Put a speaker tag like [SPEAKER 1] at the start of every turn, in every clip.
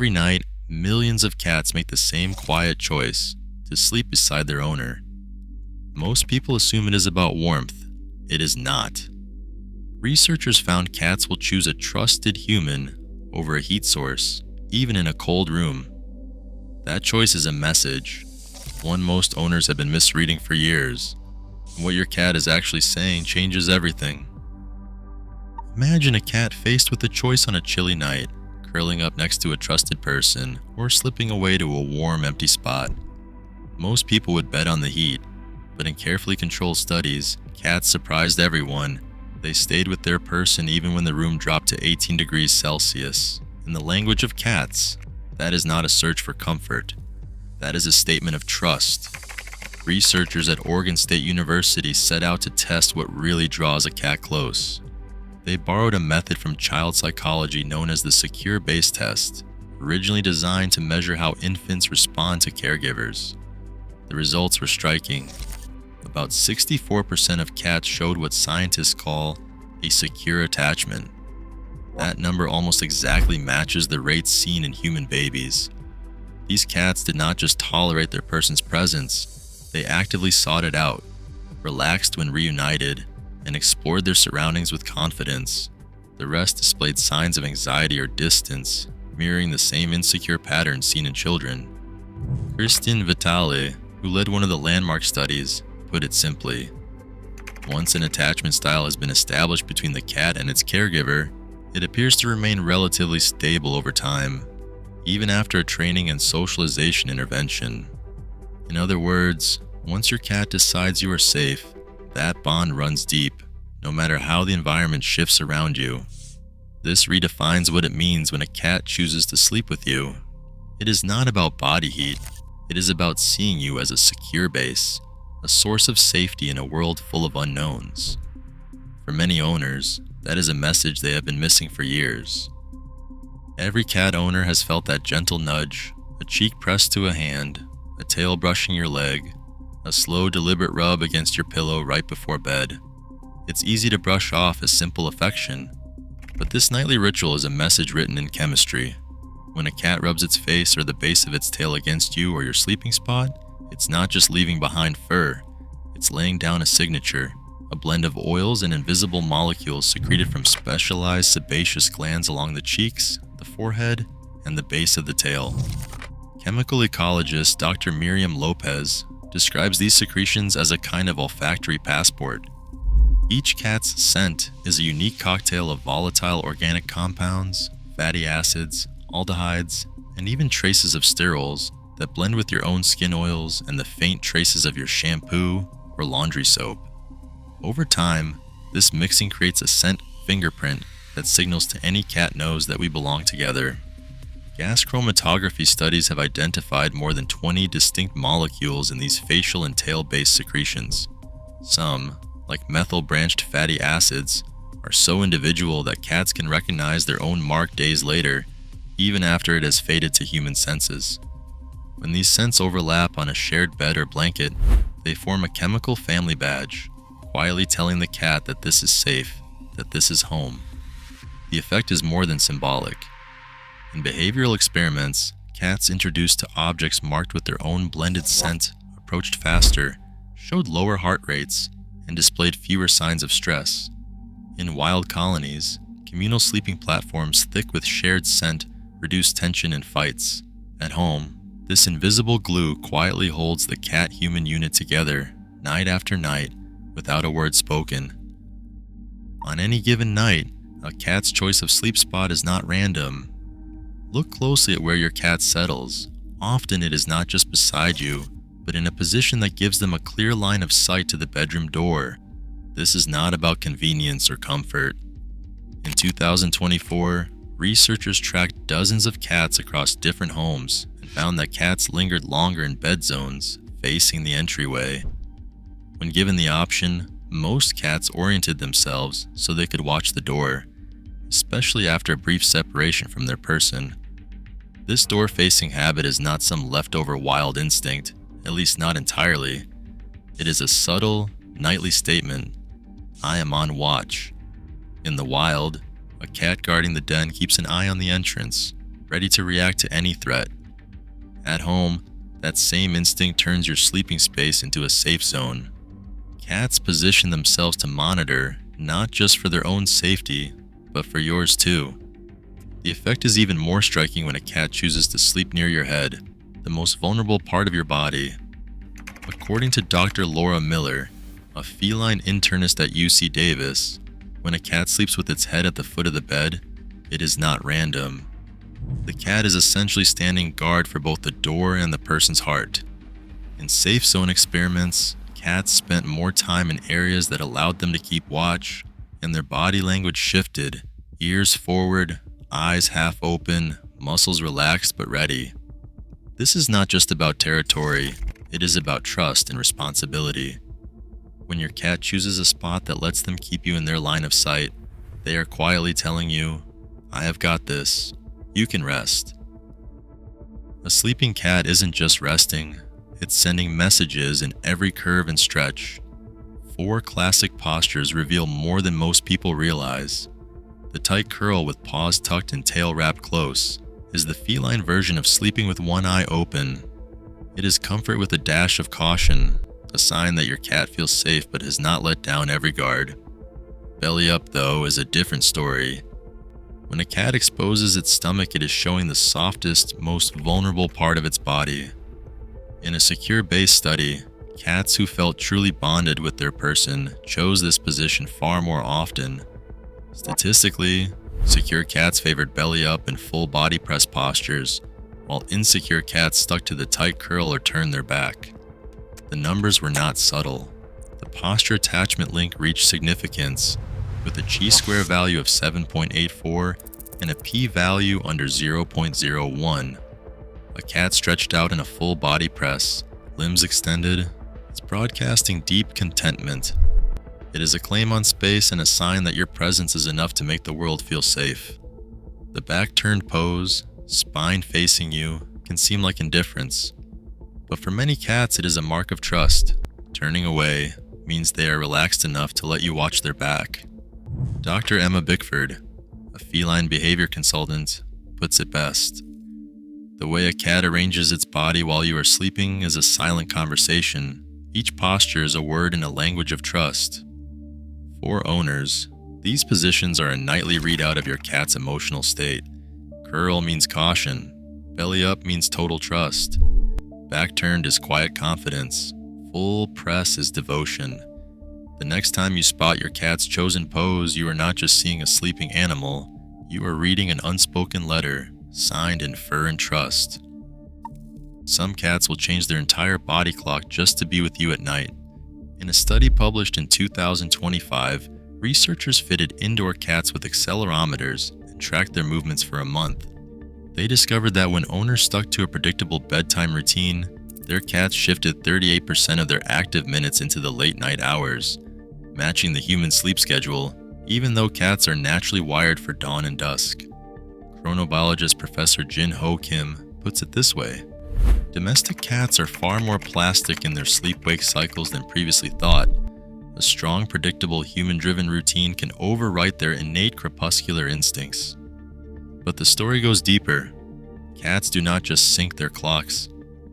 [SPEAKER 1] Every night, millions of cats make the same quiet choice to sleep beside their owner. Most people assume it is about warmth. It is not. Researchers found cats will choose a trusted human over a heat source, even in a cold room. That choice is a message, one most owners have been misreading for years. What your cat is actually saying changes everything. Imagine a cat faced with a choice on a chilly night, curling up next to a trusted person or slipping away to a warm, empty spot. Most people would bet on the heat, but in carefully controlled studies, cats surprised everyone. They stayed with their person even when the room dropped to 18 degrees Celsius. In the language of cats, that is not a search for comfort. That is a statement of trust. Researchers at Oregon State University set out to test what really draws a cat close. They borrowed a method from child psychology known as the secure base test, originally designed to measure how infants respond to caregivers. The results were striking. About 64% of cats showed what scientists call a secure attachment. That number almost exactly matches the rates seen in human babies. These cats did not just tolerate their person's presence, they actively sought it out, relaxed when reunited, and explored their surroundings with confidence. The rest displayed signs of anxiety or distance, mirroring the same insecure patterns seen in children. Kristen Vitale, who led one of the landmark studies, put it simply: once an attachment style has been established between the cat and its caregiver, it appears to remain relatively stable over time, even after a training and socialization intervention. In other words, once your cat decides you are safe, that bond runs deep, no matter how the environment shifts around you. This redefines what it means when a cat chooses to sleep with you. It is not about body heat. It is about seeing you as a secure base, a source of safety in a world full of unknowns. For many owners, that is a message they have been missing for years. Every cat owner has felt that gentle nudge, a cheek pressed to a hand, a tail brushing your leg, a slow, deliberate rub against your pillow right before bed. It's easy to brush off as simple affection, but this nightly ritual is a message written in chemistry. When a cat rubs its face or the base of its tail against you or your sleeping spot, it's not just leaving behind fur, it's laying down a signature, a blend of oils and invisible molecules secreted from specialized sebaceous glands along the cheeks, the forehead, and the base of the tail. Chemical ecologist Dr. Miriam Lopez describes these secretions as a kind of olfactory passport. Each cat's scent is a unique cocktail of volatile organic compounds, fatty acids, aldehydes, and even traces of sterols that blend with your own skin oils and the faint traces of your shampoo or laundry soap. Over time, this mixing creates a scent fingerprint that signals to any cat nose that we belong together. Gas chromatography studies have identified more than 20 distinct molecules in these facial and tail-based secretions. Some, like methyl-branched fatty acids, are so individual that cats can recognize their own mark days later, even after it has faded to human senses. When these scents overlap on a shared bed or blanket, they form a chemical family badge, quietly telling the cat that this is safe, that this is home. The effect is more than symbolic. In behavioral experiments, cats introduced to objects marked with their own blended scent approached faster, showed lower heart rates, and displayed fewer signs of stress. In wild colonies, communal sleeping platforms thick with shared scent reduce tension in fights. At home, this invisible glue quietly holds the cat-human unit together, night after night, without a word spoken. On any given night, a cat's choice of sleep spot is not random. Look closely at where your cat settles. Often it is not just beside you, but in a position that gives them a clear line of sight to the bedroom door. This is not about convenience or comfort. In 2024, researchers tracked dozens of cats across different homes and found that cats lingered longer in bed zones facing the entryway. When given the option, most cats oriented themselves so they could watch the door, especially after a brief separation from their person. This door-facing habit is not some leftover wild instinct, at least not entirely. It is a subtle, nightly statement: I am on watch. In the wild, a cat guarding the den keeps an eye on the entrance, ready to react to any threat. At home, that same instinct turns your sleeping space into a safe zone. Cats position themselves to monitor, not just for their own safety, but for yours too. The effect is even more striking when a cat chooses to sleep near your head, the most vulnerable part of your body. According to Dr. Laura Miller, a feline internist at UC Davis, when a cat sleeps with its head at the foot of the bed, it is not random. The cat is essentially standing guard for both the door and the person's heart. In safe zone experiments, cats spent more time in areas that allowed them to keep watch, and their body language shifted, ears forward, eyes half open, muscles relaxed but ready. This is not just about territory, it is about trust and responsibility. When your cat chooses a spot that lets them keep you in their line of sight, they are quietly telling you, "I have got this. You can rest." A sleeping cat isn't just resting, it's sending messages in every curve and stretch. 4 classic postures reveal more than most people realize. The tight curl with paws tucked and tail wrapped close is the feline version of sleeping with one eye open. It is comfort with a dash of caution, a sign that your cat feels safe but has not let down every guard. Belly up, though, is a different story. When a cat exposes its stomach, it is showing the softest, most vulnerable part of its body. In a secure base study, cats who felt truly bonded with their person chose this position far more often. Statistically, secure cats favored belly up and full body press postures, while insecure cats stuck to the tight curl or turned their back. The numbers were not subtle. The posture attachment link reached significance, with a chi-square value of 7.84 and a p-value under 0.01. A cat stretched out in a full body press, limbs extended, is broadcasting deep contentment. It is a claim on space and a sign that your presence is enough to make the world feel safe. The back-turned pose, spine facing you, can seem like indifference. But for many cats, it is a mark of trust. Turning away means they are relaxed enough to let you watch their back. Dr. Emma Bickford, a feline behavior consultant, puts it best. The way a cat arranges its body while you are sleeping is a silent conversation. Each posture is a word in a language of trust. For owners, these positions are a nightly readout of your cat's emotional state. Curl means caution. Belly up means total trust. Back turned is quiet confidence. Full press is devotion. The next time you spot your cat's chosen pose, you are not just seeing a sleeping animal, you are reading an unspoken letter, signed in fur and trust. Some cats will change their entire body clock just to be with you at night. In a study published in 2025, researchers fitted indoor cats with accelerometers and tracked their movements for a month. They discovered that when owners stuck to a predictable bedtime routine, their cats shifted 38% of their active minutes into the late night hours, matching the human sleep schedule, even though cats are naturally wired for dawn and dusk. Chronobiologist Professor Jin Ho Kim puts it this way: domestic cats are far more plastic in their sleep-wake cycles than previously thought. A strong, predictable, human-driven routine can overwrite their innate crepuscular instincts. But the story goes deeper. Cats do not just sync their clocks.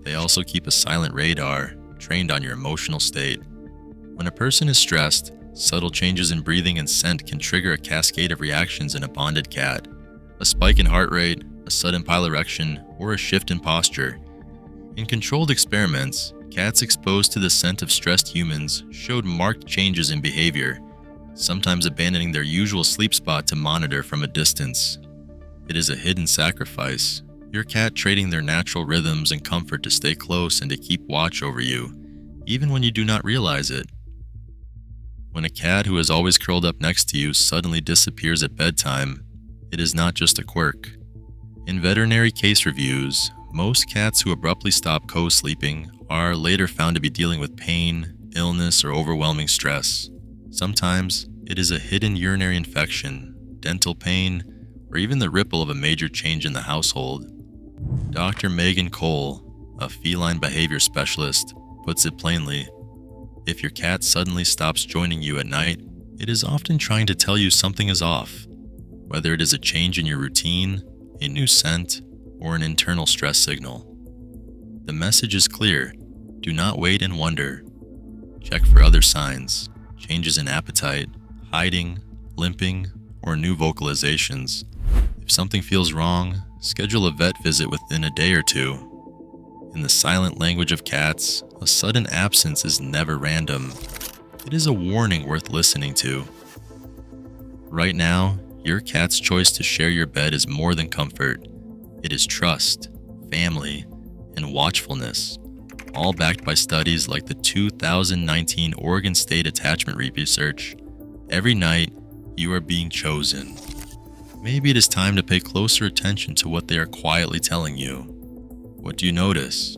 [SPEAKER 1] They also keep a silent radar, trained on your emotional state. When a person is stressed, subtle changes in breathing and scent can trigger a cascade of reactions in a bonded cat. A spike in heart rate, a sudden piloerection, or a shift in posture. In controlled experiments, cats exposed to the scent of stressed humans showed marked changes in behavior, sometimes abandoning their usual sleep spot to monitor from a distance. It is a hidden sacrifice, your cat trading their natural rhythms and comfort to stay close and to keep watch over you, even when you do not realize it. When a cat who is always curled up next to you suddenly disappears at bedtime, it is not just a quirk. In veterinary case reviews, most cats who abruptly stop co-sleeping are later found to be dealing with pain, illness, or overwhelming stress. Sometimes, it is a hidden urinary infection, dental pain, or even the ripple of a major change in the household. Dr. Megan Cole, a feline behavior specialist, puts it plainly: if your cat suddenly stops joining you at night, it is often trying to tell you something is off. Whether it is a change in your routine, a new scent, or an internal stress signal. The message is clear. Do not wait and wonder. Check for other signs, changes in appetite, hiding, limping, or new vocalizations. If something feels wrong, schedule a vet visit within a day or two. In the silent language of cats, a sudden absence is never random. It is a warning worth listening to. Right now, your cat's choice to share your bed is more than comfort. It is trust, family, and watchfulness, all backed by studies like the 2019 Oregon State Attachment Research. Every night, you are being chosen. Maybe it is time to pay closer attention to what they are quietly telling you. What do you notice?